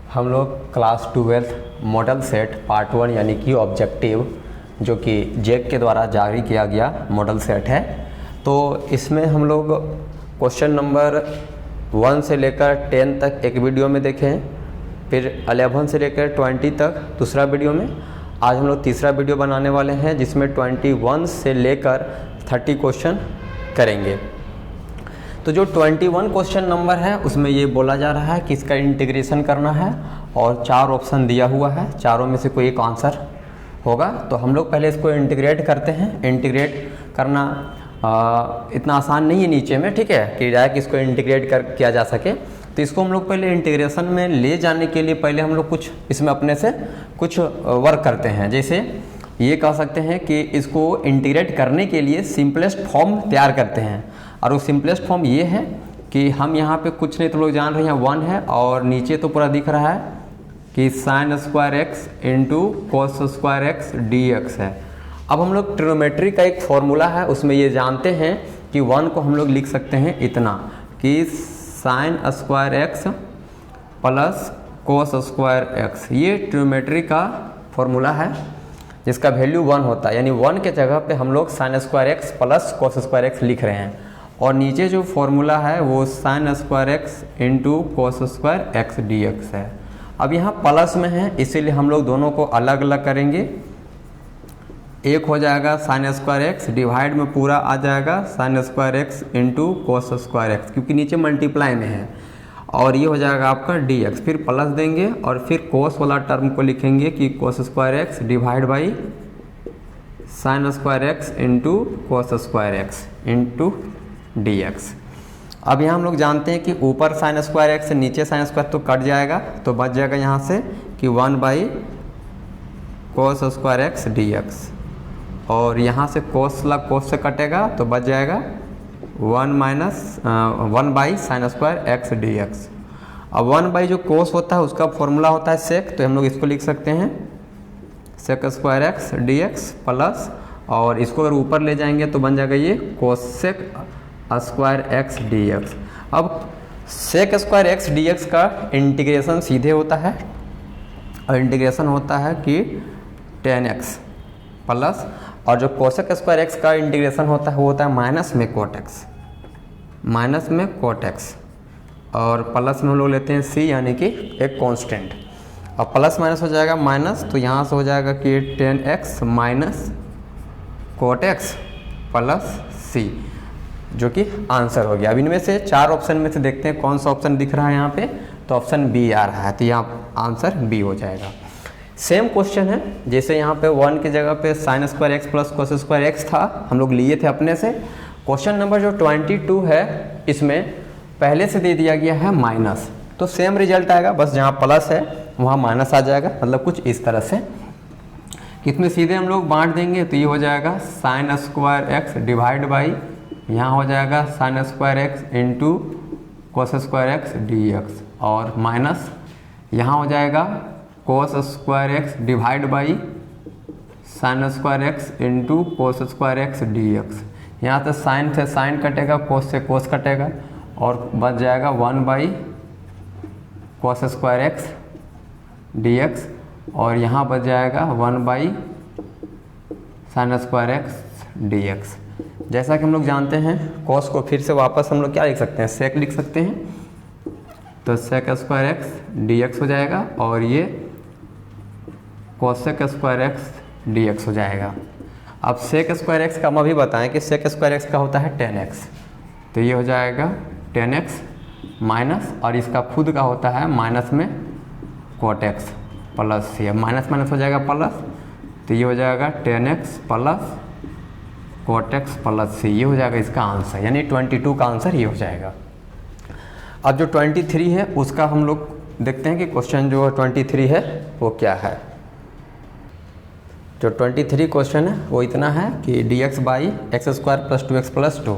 हम लोग class 12 model set part 1 यानी कि ऑब्जेक्टिव जो कि जेक के द्वारा जारी किया गया मॉडल सेट है। तो इसमें हम लोग क्वेश्चन नंबर 1 से लेकर 10 तक एक वीडियो में देखे हैं, फिर 11 से लेकर 20 तक दूसरा वीडियो में। आज हम लोग तीसरा वीडियो बनाने वाले हैं जिसमें 21 से लेकर 30 क्वेश्चन करेंगे। तो जो 21 क्वेश्चन नंबर है उसमें ये बोला जा रहा है कि इसका इंटीग्रेशन करना है और 4 ऑप्शन दिया हुआ है, चारों में से कोई एक आंसर होगा। तो हम लोग पहले इसको इंटीग्रेट करते हैं। इंटीग्रेट करना इतना आसान नहीं है नीचे में, ठीक है, कि डायरेक्ट इसको इंटीग्रेट किया जा सके। तो इसको हम लोग पहले इंटीग्रेशन में ले जाने के लिए पहले हम लोग कुछ इसमें अपने से कुछ वर्क करते हैं। जैसे ये कह सकते हैं कि इसको इंटीग्रेट करने के लिए सिंपलेस्ट फॉर्म तैयार करते हैं, और वो सिंपलेस्ट फॉर्म ये है कि हम यहाँ पे कुछ नहीं तो लोग जान रहे हैं 1 है, और नीचे तो पूरा दिख रहा है कि sine square x into cos square x D x है। अब हम लोग ट्रिग्नोमेट्री का एक फॉर्मूला है, उसमें ये जानते हैं कि 1 को हम लोग लिख सकते हैं इतना कि sine square x plus cos square x. ये ट्रिग्नोमेट्री का फॉर्मूला है जिसका वैल्यू 1 होता है, यानी 1 के जगह पे हम लोग sine square x plus cos square x लिख रहे हैं। और नीचे जो फॉर्मूला है वो sine square x into cos square x D x है। अब यहाँ प्लस में है इसीलिए हम लोग दोनों को अलग अलग करेंगे। एक हो जाएगा साइन स्क्वायर एक्स, डिवाइड में पूरा आ जाएगा sine square x into cos square x, क्योंकि नीचे मल्टीप्लाई में है। और ये हो जाएगा आपका डी एक्स, फिर प्लस देंगे और फिर कोस वाला टर्म को लिखेंगे कि cos square x divide by sine square x into cos square x into D X. अब यहाँ हम लोग जानते हैं कि ऊपर साइन स्क्वायर एक्स नीचे साइन स्क्वायर तो कट जाएगा, तो बच जाएगा यहाँ से कि 1 by cos square x D x, और यहाँ से कोस से कटेगा तो बच जाएगा 1 by sine square x D X. अब 1 बाई जो कोस होता है उसका फॉर्मूला होता है सेक, तो हम लोग इसको लिख सकते हैं sec square x D x plus, और इसको अगर ऊपर ले जाएंगे तो बन जाएगा ये cosec square x D X. अब sec square x D X का इंटीग्रेशन सीधे होता है, और इंटीग्रेशन होता है कि 10x प्लस, और जो कोसेक स्क्वायर एक्स का इंटीग्रेशन होता है वो होता है माइनस में कोट एक्स, और प्लस में हम लोग लेते हैं c यानी कि एक कांस्टेंट। और प्लस माइनस हो जाएगा माइनस, तो यहाँ से हो जाएगा कि 10x minus cot x plus c, जो कि आंसर हो गया। अब इनमें से 4 ऑप्शन में से देखते हैं कौन सा ऑप्शन दिख रहा है यहाँ पे, तो ऑप्शन बी आ रहा है, तो यहाँ आंसर बी हो जाएगा। सेम क्वेश्चन है, जैसे यहाँ पे 1 की जगह पे sine square x plus cos square x था, हम लोग लिए थे अपने से। क्वेश्चन नंबर जो 22 है इसमें पहले से दे दिया गया है माइनस, तो सेम रिजल्ट आएगा, बस जहाँ प्लस है वहाँ माइनस आ जाएगा, मतलब कुछ इस तरह से। इसमें सीधे हम लोग बांट देंगे तो ये हो जाएगा sine square x divide by, यहाँ हो जाएगा sine square x into cos square x D x, और माइनस यहाँ हो जाएगा cos square x divide by sine square x into cos square x D x. यहाँ से साइन कटेगा, कोस से कोस कटेगा, और बच जाएगा 1 by cos square x D x, और यहाँ बच जाएगा 1 by sine square x D x. जैसा कि हम लोग जानते हैं कोस को फिर से वापस हम लोग क्या लिख सकते हैं, सेक लिख सकते हैं, तो sec square x D x हो जाएगा, और ये cosec square x D x हो जाएगा। अब सेक स्क्वायर एक्स का हम अभी बताएं कि सेक स्क्वायर एक्स का होता है 10x, तो ये हो जाएगा 10x माइनस, और इसका खुद का होता है माइनस में cot x plus c। Minus minus हो जाएगा प्लस, तो ये हो जाएगा 10x plus cot x plus c, ये हो जाएगा इसका आंसर, यानी 22 का आंसर ये हो जाएगा। अब जो 23 है उसका हम लोग देखते हैं कि क्वेश्चन जो 23 है वो क्या है। जो 23 क्वेश्चन है वो इतना है कि D x by x square plus 2x plus 2।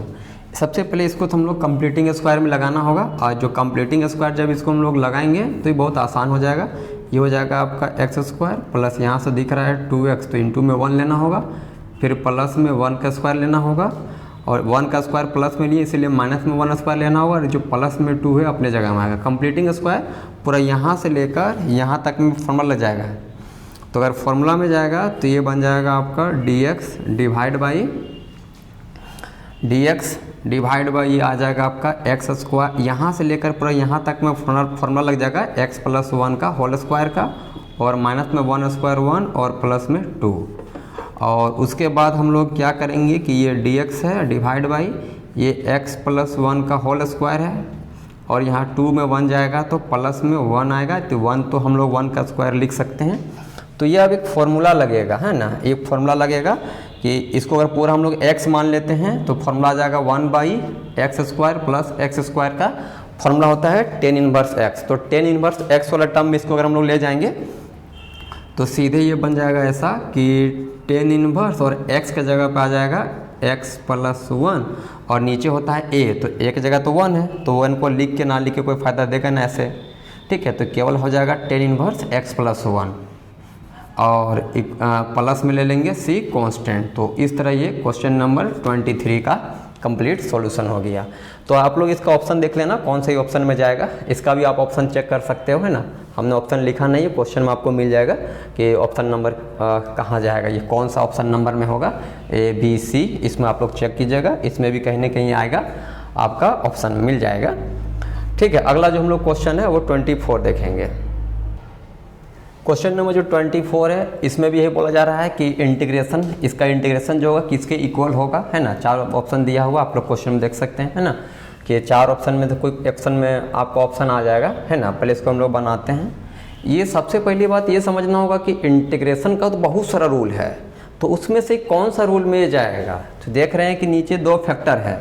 सबसे पहले इसको तो हम लोग कंप्लीटिंग स्क्वायर में लगाना होगा, और जो कंप्लीटिंग स्क्वायर जब इसको हम लोग लगाएंगे तो ये बहुत आसान हो जाएगा। ये हो जाएगा आपका एक्स स्क्वायर प्लस, यहाँ से दिख रहा है 2x, तो इंटू में 1 लेना होगा, फिर प्लस में 1 का स्क्वायर लेना होगा, और 1 का स्क्वायर प्लस में लिए इसलिए माइनस में 1 स्क्वायर लेना होगा, और जो प्लस में 2 है अपने जगह में आएगा। कंप्लीटिंग स्क्वायर पूरा यहाँ से लेकर यहाँ तक में फॉर्मूला लग जाएगा। तो अगर फॉर्मूला में जाएगा तो ये बन जाएगा आपका dx डिवाइड बाई ये आ जाएगा आपका एक्स स्क्वायर, यहाँ से लेकर पूरा यहाँ तक में फॉर्मूला लग जाएगा x प्लस 1 का होल स्क्वायर का, और माइनस में 1 स्क्वायर 1 और प्लस में 2। और उसके बाद हम लोग क्या करेंगे कि ये dx है डिवाइड बाई ये x प्लस 1 का होल स्क्वायर है, और यहाँ 2 में 1 जाएगा तो प्लस में 1 आएगा, तो 1 तो हम लोग 1 का स्क्वायर लिख सकते हैं। तो ये अब एक फॉर्मूला लगेगा, है ना, एक फॉर्मूला लगेगा कि इसको अगर पूरा हम लोग x मान लेते हैं तो फॉर्मूला आ जाएगा 1 by x square plus x square का फॉर्मूला होता है टेन इनवर्स x। तो टेन इनवर्स x वाला टर्म में इसको अगर हम लोग ले जाएंगे तो सीधे ये बन जाएगा ऐसा कि टेन इनवर्स और x के जगह पे आ जाएगा x प्लस 1, और नीचे होता है a, तो a की जगह तो 1 है, तो 1 को लिख के ना लिख के कोई फ़ायदा देगा ना ऐसे, ठीक है। तो केवल हो जाएगा टेन इनवर्स x प्लस 1, और प्लस में ले लेंगे c कांस्टेंट। तो इस तरह ये क्वेश्चन नंबर 23 का कंप्लीट सॉल्यूशन हो गया। तो आप लोग इसका ऑप्शन देख लेना कौन सा ऑप्शन में जाएगा, इसका भी आप ऑप्शन चेक कर सकते हो, है ना। हमने ऑप्शन लिखा नहीं है, क्वेश्चन में आपको मिल जाएगा कि ऑप्शन नंबर कहाँ जाएगा, ये कौन सा ऑप्शन नंबर में होगा, A B C, इसमें आप लोग चेक कीजिएगा, इसमें भी कहीं ना कहीं आएगा आपका ऑप्शन मिल जाएगा, ठीक है। अगला जो हम लोग क्वेश्चन है वो 24 देखेंगे। क्वेश्चन नंबर जो 24 है इसमें भी यही बोला जा रहा है कि इंटीग्रेशन, इसका इंटीग्रेशन जो होगा किसके इक्वल होगा, है ना। 4 ऑप्शन दिया हुआ आप लोग क्वेश्चन में देख सकते हैं, है ना, कि 4 ऑप्शन में तो कोई ऑप्शन में आपको ऑप्शन आ जाएगा, है ना। पहले इसको हम लोग बनाते हैं। ये सबसे पहली बात ये समझना होगा कि इंटीग्रेशन का तो बहुत सारा रूल है, तो उसमें से कौन सा रूल में जाएगा। तो देख रहे हैं कि नीचे 2 फैक्टर है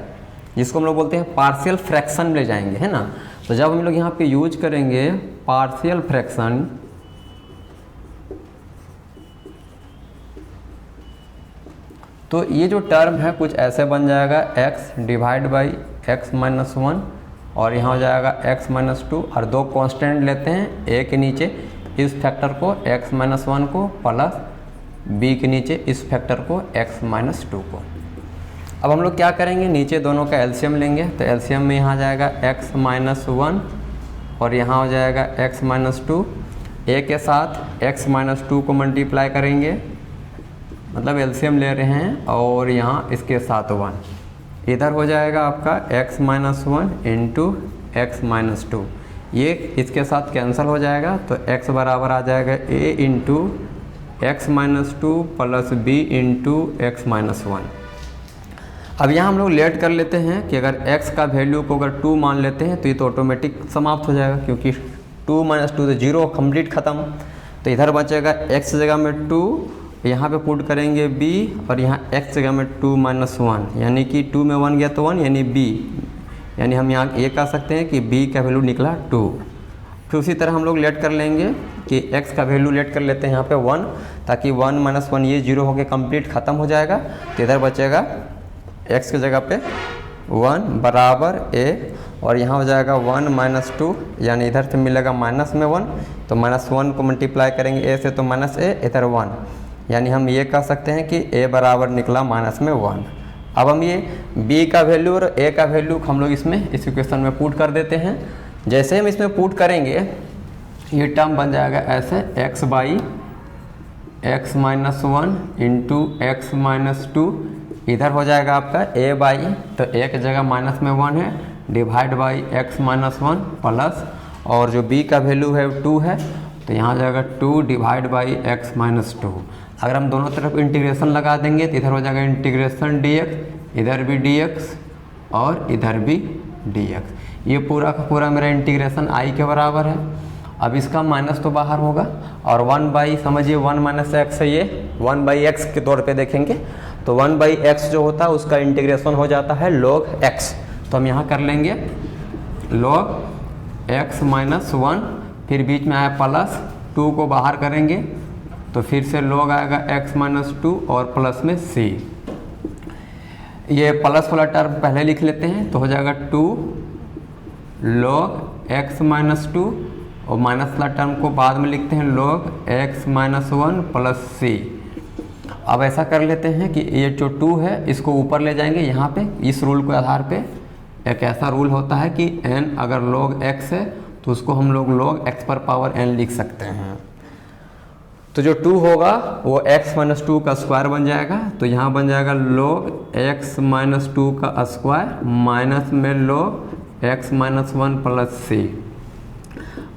जिसको हम लोग बोलते हैं पार्शियल फ्रैक्शन में ले जाएंगे, है ना। तो जब हम लोग यहाँ पे यूज करेंगे पार्शियल फ्रैक्शन, तो ये जो टर्म है कुछ ऐसे बन जाएगा x divide by x minus 1, और यहाँ हो जाएगा x माइनस 2, और 2 कांस्टेंट लेते हैं, a के नीचे इस फैक्टर को x माइनस 1 को प्लस b के नीचे इस फैक्टर को x माइनस 2 को। अब हम लोग क्या करेंगे, नीचे दोनों का एलसीएम लेंगे, तो एलसीएम में यहाँ जाएगा x माइनस 1 और यहाँ हो जाएगा x माइनस 2, a के साथ x माइनस 2 को मल्टीप्लाई करेंगे, मतलब एलसीएम ले रहे हैं, और यहाँ इसके साथ 1, इधर हो जाएगा आपका x minus 1 into x minus 2, ये इसके साथ कैंसिल हो जाएगा, तो x बराबर आ जाएगा a into x minus 2 plus b into x minus 1। अब यहाँ हम लोग लेट कर लेते हैं कि अगर x का वैल्यू को अगर 2 मान लेते हैं तो ये तो ऑटोमेटिक समाप्त हो जाएगा, क्योंकि 2 माइनस 2 तो 0 कंप्लीट ख़त्म। तो इधर बचेगा x जगह में 2, यहाँ पे पुट करेंगे b, और यहाँ x जगह में 2 माइनस 1, यानी कि 2 में 1 गया तो 1, यानी b, यानी हम यहाँ ये कह सकते हैं कि b का वैल्यू निकला 2। फिर उसी तरह हम लोग लेट कर लेंगे कि x का वैल्यू लेट कर लेते हैं यहाँ पे 1, ताकि 1 माइनस 1 ये 0 होकर कंप्लीट ख़त्म हो जाएगा। तो इधर बचेगा x की जगह पे 1 बराबर a, और यहाँ हो जाएगा 1 माइनस 2, यानी इधर से मिलेगा माइनस में 1, तो माइनस 1 को मल्टीप्लाई करेंगे a से तो माइनस a, इधर 1, यानी हम ये कह सकते हैं कि a बराबर निकला माइनस में 1। अब हम ये b का वैल्यू और a का वैल्यू हम लोग इसमें इस इक्वेशन में पुट कर देते हैं। जैसे हम इसमें पुट करेंगे ये टर्म बन जाएगा ऐसे x by x minus 1 into x minus 2, इधर हो जाएगा आपका a बाई, तो a की जगह माइनस में 1 है, divide by x minus 1 plus, और जो b का वैल्यू है 2 है, तो यहाँ जाएगा 2 डिवाइड बाई एक्स माइनस 2। अगर हम दोनों तरफ इंटीग्रेशन लगा देंगे तो इधर हो जाएगा इंटीग्रेशन dx, इधर भी dx और इधर भी dx। ये पूरा का पूरा मेरा इंटीग्रेशन i के बराबर है। अब इसका माइनस तो बाहर होगा, और 1 बाई, समझिए 1 माइनस एक्स है, ये 1 बाई एक्स के तौर पे देखेंगे, तो 1 बाई एक्स जो होता है उसका इंटीग्रेशन हो जाता है log x। तो हम यहाँ कर लेंगे log x माइनस 1, फिर बीच में आया प्लस 2 को बाहर करेंगे, तो फिर से log आएगा x माइनस 2 और प्लस में c। ये प्लस वाला टर्म पहले लिख लेते हैं, तो हो जाएगा 2 log x माइनस 2, और माइनस वाला टर्म को बाद में लिखते हैं log x minus 1 plus c। अब ऐसा कर लेते हैं कि ये जो 2 है इसको ऊपर ले जाएंगे यहाँ पे। इस रूल के आधार पे एक ऐसा रूल होता है कि n अगर log x है तो उसको हम लोग log x पर पावर n लिख सकते हैं। तो जो 2 होगा वो x माइनस 2 का स्क्वायर बन जाएगा, तो यहाँ बन जाएगा log x माइनस 2 का स्क्वायर माइनस में log x minus 1 plus c।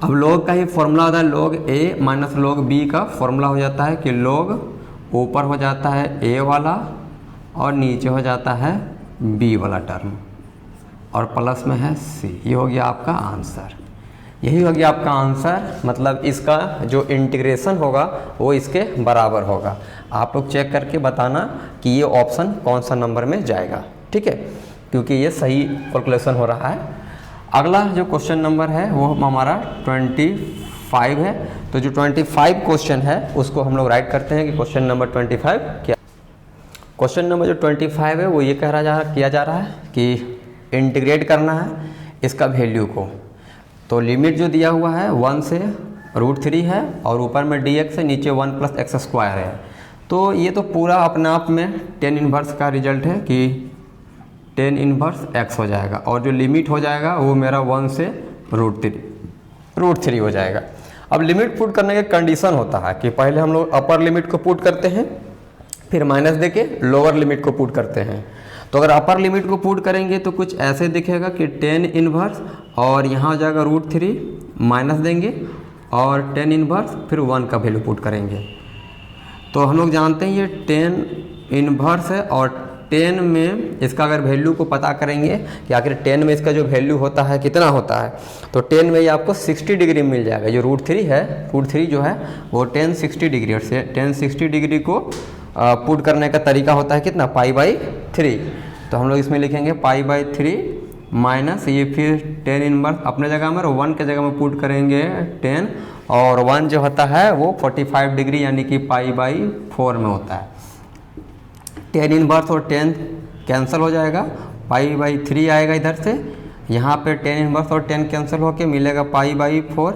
अब log का ही फॉर्मूला होता है log a minus log b का फॉर्मूला हो जाता है कि log ऊपर हो जाता है a वाला और नीचे हो जाता है b वाला टर्म और प्लस में है c। ये हो गया आपका आंसर, यही हो गया आपका आंसर। मतलब इसका जो इंटीग्रेशन होगा वो इसके बराबर होगा। आप लोग चेक करके बताना कि ये ऑप्शन कौन सा नंबर में जाएगा, ठीक है, क्योंकि ये सही कैलकुलेशन हो रहा है। अगला जो क्वेश्चन नंबर है वो हमारा 25 है। तो जो 25 क्वेश्चन है उसको हम लोग राइट करते हैं कि क्वेश्चन नंबर 25 क्या। क्वेश्चन नंबर जो 25 है वो ये किया जा रहा है कि इंटीग्रेट करना है इसका वैल्यू को। तो लिमिट जो दिया हुआ है 1 से √3 है और ऊपर में dx है, नीचे 1 प्लस एक्स स्क्वायर है। तो ये तो पूरा अपने आप में tan इनवर्स का रिजल्ट है कि tan इनवर्स x हो जाएगा और जो लिमिट हो जाएगा वो मेरा 1 से √3 हो जाएगा। अब लिमिट पुट करने का कंडीशन होता है कि पहले हम लोग अपर लिमिट को पुट करते हैं, फिर माइनस देके लोअर लिमिट को पुट करते हैं। तो अगर अपर लिमिट को पुट करेंगे तो कुछ ऐसे दिखेगा कि tan इनवर्स और यहाँ हो जाएगा √3 माइनस देंगे और tan इनवर्स फिर 1 का वैल्यू पुट करेंगे। तो हम लोग जानते हैं ये tan इनवर्स है और tan में इसका अगर वैल्यू को पता करेंगे कि आखिर tan में इसका जो वैल्यू होता है कितना होता है, तो tan में ये आपको 60 डिग्री मिल जाएगा। जो √3 है, √3 जो है वो tan 60 डिग्री, और tan 60 डिग्री को पुट करने का तरीका होता है कितना, π/3। तो हम लोग इसमें लिखेंगे π/3 माइनस ये फिर tan इनवर्स अपने जगह में और 1 के जगह में पुट करेंगे tan, और 1 जो होता है वो 45 डिग्री यानी कि π/4 में होता है। tan इनवर्स और tan कैंसिल हो जाएगा, π/3 आएगा इधर से, यहाँ पे tan इनवर्स और tan कैंसिल होके मिलेगा π/4।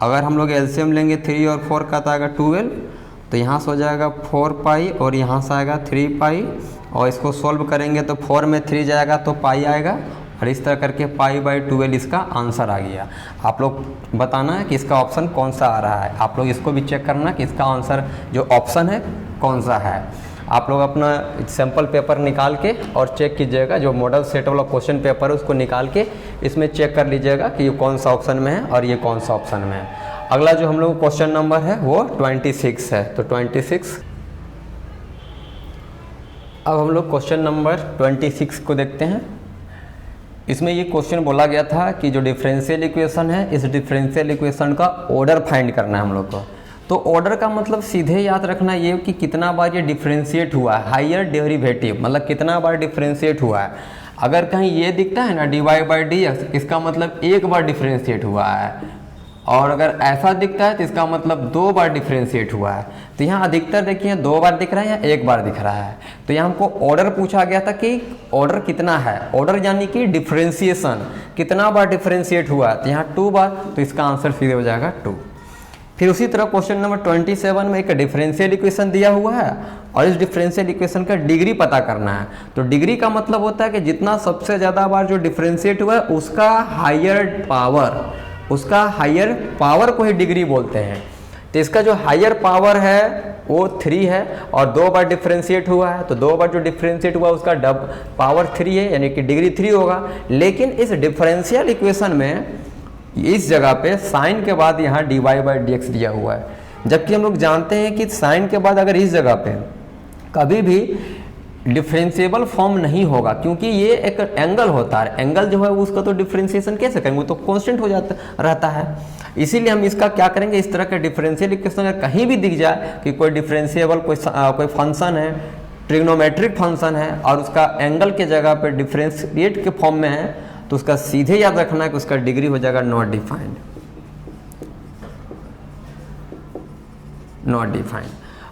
अगर हम लोग एलसीएम लेंगे 3 और 4 का तो आएगा 12, तो यहाँ से हो जाएगा 4π और यहाँ से आएगा 3π, और इसको सॉल्व करेंगे तो 4 में 3 जाएगा तो पाई आएगा, और इस तरह करके π/12 इसका आंसर आ गया। आप लोग बताना है कि इसका ऑप्शन कौन सा आ रहा है। आप लोग इसको भी चेक करना कि इसका आंसर जो ऑप्शन है कौन सा है। आप लोग अपना सैम्पल पेपर निकाल के और चेक कीजिएगा, जो मॉडल सेट वाला क्वेश्चन पेपर है उसको निकाल के इसमें चेक कर लीजिएगा कि ये कौन सा ऑप्शन में है और ये कौन सा ऑप्शन में है। अगला जो हम लोग क्वेश्चन नंबर है वो 26 है। तो 26, अब हम लोग क्वेश्चन नंबर 26 को देखते हैं। इसमें ये क्वेश्चन बोला गया था कि जो डिफरेंशियल इक्वेशन है, इस डिफरेंशियल इक्वेशन का ऑर्डर फाइंड करना है हम लोग को। तो ऑर्डर का मतलब सीधे याद रखना ये कि कितना बार ये डिफरेंशिएट हुआ है, हायर डेरिवेटिव मतलब कितना बार डिफरेंशिएट हुआ है। अगर कहीं ये दिखता है ना dy/dx, इसका मतलब एक बार डिफरेंशिएट हुआ है, और अगर ऐसा दिखता है तो इसका मतलब 2 बार डिफरेंशिएट हुआ है। तो यहाँ अधिकतर देखिए 2 बार दिख रहा है या 1 बार दिख रहा है। तो यहाँ हमको ऑर्डर पूछा गया था कि ऑर्डर कितना है, ऑर्डर यानी कि डिफरेंशिएशन कितना बार डिफरेंशिएट हुआ है, तो यहाँ 2 बार, तो इसका आंसर सीधे हो जाएगा 2। फिर उसी तरह क्वेश्चन नंबर 27 में एक डिफरेंशियल इक्वेशन दिया हुआ है और इस डिफरेंशियल इक्वेशन का डिग्री पता करना है। तो डिग्री का मतलब होता है कि जितना सबसे ज़्यादा बार जो डिफरेंशिएट हुआ है उसका हायर पावर को ही डिग्री बोलते हैं। तो इसका जो हायर पावर है वो 3 है और 2 बार डिफरेंशिएट हुआ है, तो 2 बार जो डिफरेंशिएट हुआ उसका पावर 3 है यानी कि डिग्री 3 होगा। लेकिन इस डिफरेंशियल इक्वेशन में इस जगह पे साइन के बाद यहाँ dy/dx दिया हुआ है, जबकि हम लोग जानते हैं कि साइन के बाद अगर इस जगह पे कभी भी डिफरेंशिएबल फॉर्म नहीं होगा, क्योंकि ये एक एंगल होता है। एंगल जो है उसका तो डिफरेंशिएशन कैसे करेंगे, वो तो कांस्टेंट हो जाता रहता है। इसीलिए हम इसका क्या करेंगे, इस तरह के डिफरेंशियल इक्वेशन अगर कहीं भी दिख जाए कि कोई डिफरेंशिएबल कोई फंक्शन है, ट्रिग्नोमेट्रिक फंक्शन है और उसका एंगल के जगह पे डिफरेंशिएट के फॉर्म में है, तो उसका सीधे याद रखना है कि उसका डिग्री हो जाएगा नॉट डिफाइंड।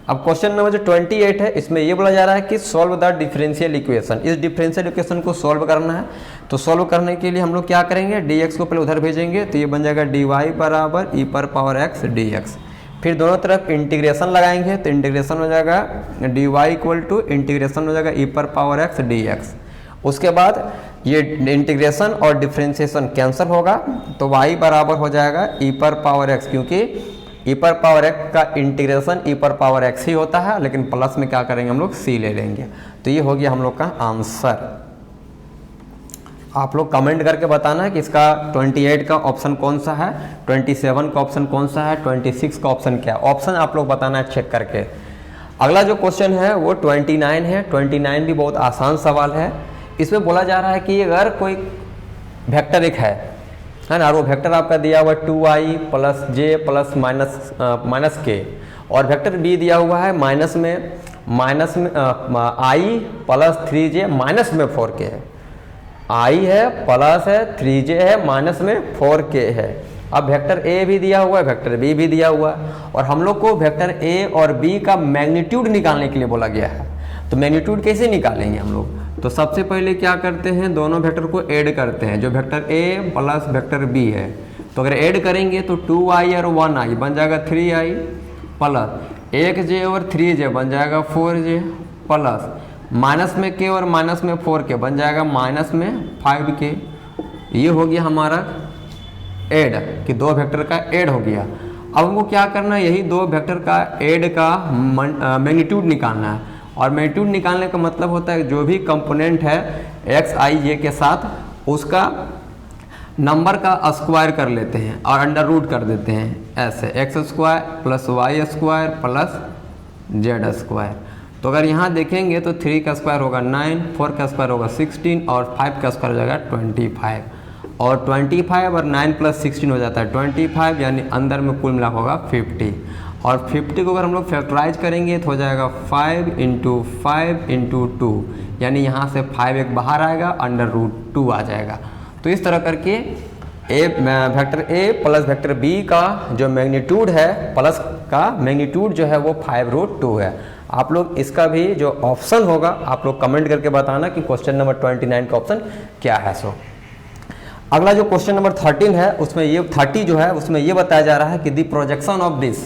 अब क्वेश्चन नंबर जो 28 है, इसमें ये बोला जा रहा है कि सॉल्व द डिफरेंशियल इक्वेशन। इस डिफरेंशियल इक्वेशन को सॉल्व करना है। तो सॉल्व करने के लिए हम लोग क्या करेंगे, dx को पहले उधर भेजेंगे, तो ये बन जाएगा dy = e⁻x dx। फिर दोनों तरफ इंटीग्रेशन लगाएंगे तो इंटीग्रेशन हो जाएगा dy इक्वल टू इंटीग्रेशन हो जाएगा e पर पावर x dx। उसके बाद ये इंटीग्रेशन और डिफरेंशिएशन कैंसिल होगा तो y बराबर हो जाएगा e पर पावर x, क्योंकि e पर पावर x का इंटीग्रेशन e पर पावर x ही होता है, लेकिन प्लस में क्या करेंगे हम लोग c ले लेंगे। तो ये हो गया हम लोग का आंसर। आप लोग कमेंट करके बताना है कि इसका 28 का ऑप्शन कौन सा है, 27 का ऑप्शन कौन सा है, 26 का ऑप्शन क्या है। ऑप्शन आप लोग बताना है चेक करके। अगला जो क्वेश्चन है वो 29 है। 29 भी बहुत आसान सवाल है। इसमें बोला जा रहा है कि अगर कोई वेक्टर एक है ना, और वो वेक्टर आपका दिया हुआ है 2i प्लस जे प्लस माइनस के, और वेक्टर बी दिया हुआ है माइनस में i प्लस 3j माइनस में 4k है। i है प्लस है 3j है माइनस में 4k है। अब वेक्टर a भी दिया हुआ है, वेक्टर b भी दिया हुआ है, और हम लोग को वेक्टर a और b का मैग्नीट्यूड निकालने के लिए बोला गया है। तो मैग्नीट्यूड कैसे निकालेंगे हम लोग? तो सबसे पहले क्या करते हैं, दोनों वेक्टर को ऐड करते हैं। जो vector a plus vector b है, तो अगर ऐड करेंगे तो 2i और 1i बन जाएगा 3i, प्लस 1j और 3j बन जाएगा 4j, प्लस माइनस में k और माइनस में 4k बन जाएगा माइनस में 5k। ये हो गया हमारा ऐड, कि दो वेक्टर का ऐड हो गया। अब हमको क्या करना है, यही दो वेक्टर का ऐड का मैग्नीट्यूड निकालना है। और मैग्नीट्यूड निकालने का मतलब होता है जो भी कंपोनेंट है x i j के साथ उसका नंबर का स्क्वायर कर लेते हैं और अंडर रूट कर देते हैं। ऐसे x square plus y square plus z square. तो अगर यहाँ देखेंगे तो 3 का स्क्वायर होगा 9, 4 का स्क्वायर होगा 16 और 5 का स्क्वायर हो जाएगा 25। और 25 और 9 प्लस 16 हो जाता है 25, यानी अंदर में कुल मिला होगा 50। और 50 को अगर हम लोग फैक्टराइज करेंगे तो हो जाएगा 5 इंटू 5 इंटू 2, यानी यहाँ से 5 एक बाहर आएगा, अंडर रूट 2 आ जाएगा। तो इस तरह करके vector a plus vector b का जो मैग्नीट्यूड है, प्लस का मैग्नीट्यूड जो है वो 5√2 है। आप लोग इसका भी जो ऑप्शन होगा आप लोग कमेंट करके बताना कि क्वेश्चन नंबर 29 का ऑप्शन क्या है। सो अगला जो क्वेश्चन नंबर 13 है उसमें ये 30 जो है उसमें ये बताया जा रहा है कि दी प्रोजेक्शन ऑफ दिस,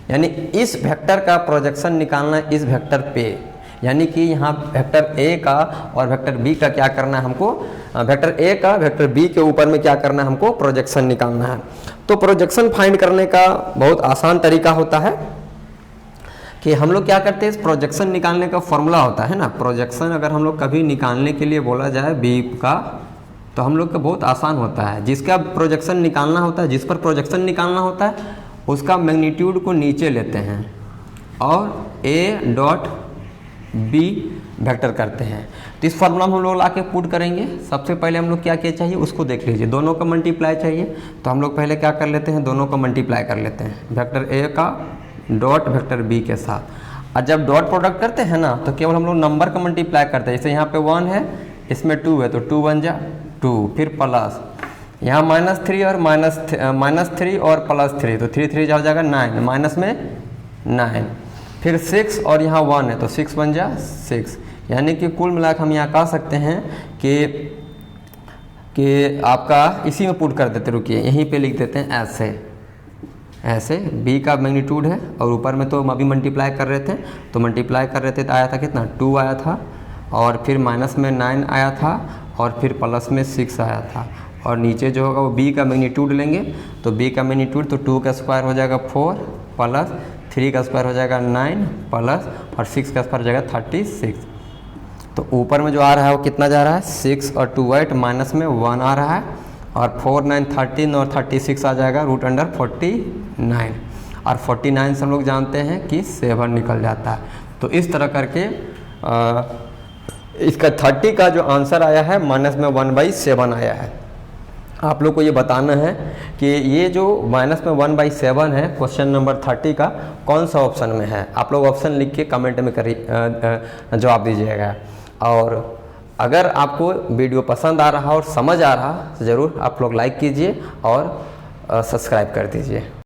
यानी इस वेक्टर का प्रोजेक्शन निकालना है इस वेक्टर पे। यानी कि यहाँ वेक्टर a का और वेक्टर b का क्या करना है हमको, वेक्टर a का वेक्टर b के ऊपर में क्या करना है हमको, प्रोजेक्शन निकालना है। तो प्रोजेक्शन फाइंड करने का बहुत आसान तरीका होता है कि हम लोग क्या करते हैं, इस प्रोजेक्शन निकालने का फॉर्मूला होता है ना। प्रोजेक्शन अगर हम लोग कभी निकालने के लिए बोला जाए b का, तो हम लोग का बहुत आसान होता है। जिसका प्रोजेक्शन निकालना होता है, जिस पर प्रोजेक्शन निकालना होता है उसका मैग्नीट्यूड को नीचे लेते हैं और a डॉट b वेक्टर करते हैं। तो इस फॉर्मूला में हम लोग ला के पुट करेंगे। सबसे पहले हम लोग क्या क्या चाहिए उसको देख लीजिए। दोनों का मल्टीप्लाई चाहिए, तो हम लोग पहले क्या कर लेते हैं, दोनों का मल्टीप्लाई कर लेते हैं, वेक्टर a का डॉट वेक्टर b के साथ। और जब डॉट प्रोडक्ट करते हैं ना तो केवल हम लोग नंबर का मल्टीप्लाई करते हैं। जैसे यहाँ पे 1 है, इसमें 2 है, तो 2 बन जा 2, फिर प्लस यहाँ -3 और -3 और +3, तो 3 3 हो जाएगा 9, माइनस में 9, फिर 6 और यहाँ 1 है तो 6 बन जा 6। यानी कि कुल मिलाकर हम यहाँ कह सकते हैं कि आपका इसी में पुट कर देते, रुकिए यहीं पे लिख देते हैं ऐसे b का मैग्नीट्यूड है, और ऊपर में तो हम अभी मल्टीप्लाई कर रहे थे, तो मल्टीप्लाई कर रहे थे तो आया था कितना 2 आया था, और फिर माइनस में 9 आया था, और फिर प्लस में 6 आया था। और नीचे जो होगा वो b का मैग्नीट्यूड लेंगे, तो b का मैग्नीट्यूड तो 2 का स्क्वायर हो जाएगा 4, प्लस 3 का स्क्वायर हो जाएगा 9, प्लस और 6 का स्क्वायर हो जाएगा 36। तो ऊपर में जो आ रहा है वो कितना जा रहा है 6 और 2 8, माइनस में 1 आ रहा है, और 4 9 13 और 36 आ जाएगा रूट अंडर 49, और 49 से हम लोग जानते हैं कि 7 निकल जाता है। तो इस तरह करके इसका 30 का जो आंसर आया है माइनस में 1/7 आया है। आप लोग को ये बताना है कि ये जो माइनस में 1/7 है क्वेश्चन नंबर 30 का कौन सा ऑप्शन में है। आप लोग ऑप्शन लिख के कमेंट में जवाब दीजिएगा। और अगर आपको वीडियो पसंद आ रहा और समझ आ रहा तो ज़रूर आप लोग लाइक कीजिए और सब्सक्राइब कर दीजिए।